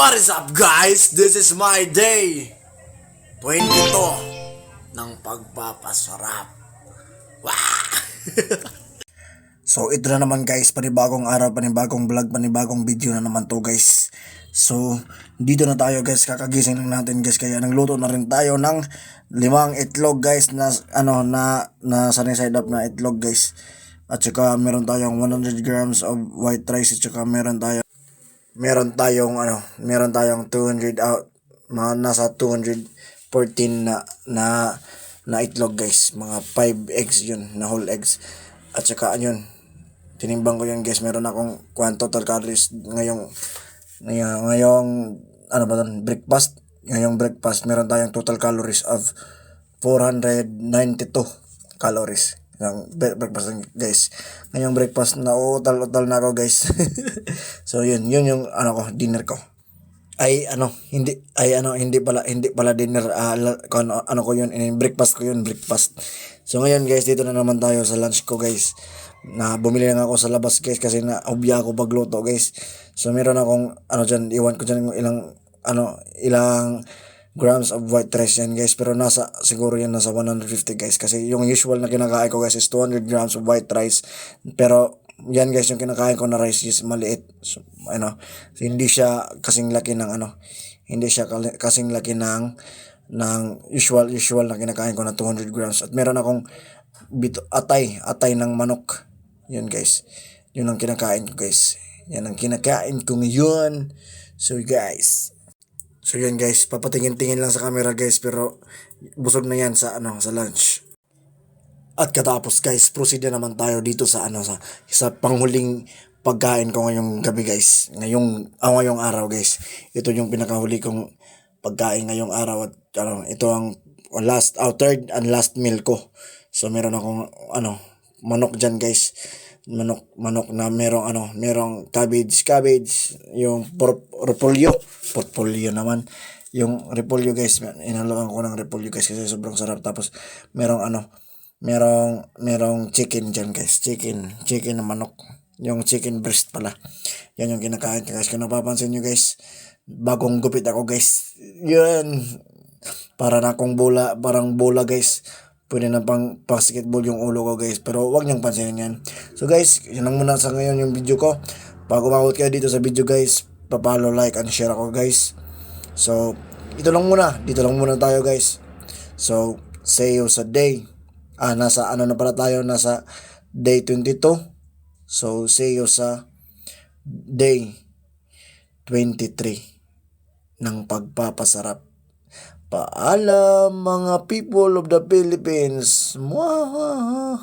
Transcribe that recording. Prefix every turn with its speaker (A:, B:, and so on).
A: What is up guys? This is my day 22 ng pagpapasarap. Wow! So ito na naman guys, panibagong araw, panibagong vlog, panibagong video na naman to guys. So dito na tayo guys, kakagising lang natin guys, kaya nagluto na rin tayo ng 5 itlog guys na sunny side up na itlog guys. At saka meron tayong 100 grams of white rice, at saka meron tayong 200 out, nasa 214 na itlog guys, mga 5 eggs yun, na whole eggs. At saka yun, tinimbang ko yun guys, meron akong total calories ngayong ngayong breakfast meron tayong total calories of 492 calories ng breakfast guys. Ngayong breakfast na utal na ako guys. So yun yung dinner ko. Hindi pala dinner, breakfast ko yun, breakfast. So ngayon guys, dito na naman tayo sa lunch ko guys. Na bumili lang ako sa labas guys kasi na obya ako pagluto guys. So meron akong iwan ko dyan ilang grams of white rice yan guys, pero siguro yan nasa 150 guys, kasi yung usual na kinakain ko guys is 200 grams of white rice, pero yan guys yung kinakain ko na rice is maliit. So, hindi siya kasing laki ng usual na kinakain ko na 200 grams. At meron akong atay ng manok, yun guys, yun ang kinakain ko guys, yan ang kinakain ko ngayon. So yun guys, papatingin-tingin lang sa camera guys, pero busog na yan sa lunch. At katapos guys, proceed na naman tayo dito sa panghuling pagkain ko ngayong gabi guys. Ngayong araw guys. Ito yung pinakahuli kong pagkain ngayong araw, at ito ang third and last meal ko. So meron akong manok dyan guys. Manok na merong cabbage, yung repolyo naman. Yung repolyo guys, inhaluan ko ng repolyo guys kasi sobrang sarap. Tapos merong chicken dyan guys, chicken na manok, yung chicken breast pala. Yan yung kinakain guys. Kung napapansin nyo guys, bagong gupit ako guys, yun, parang bola guys. Pwede na pang basketball yung ulo ko guys, pero wag niyong pansinin yan. So guys, yun lang muna sa ngayon yung video ko. Pag umabot kayo dito sa video guys, papalo, like, and share ako guys. So dito lang muna tayo guys. So see you sa day nasa day 22. So see you sa day 23 ng pagpapasarap. Paalam mga people of the Philippines. Mwah!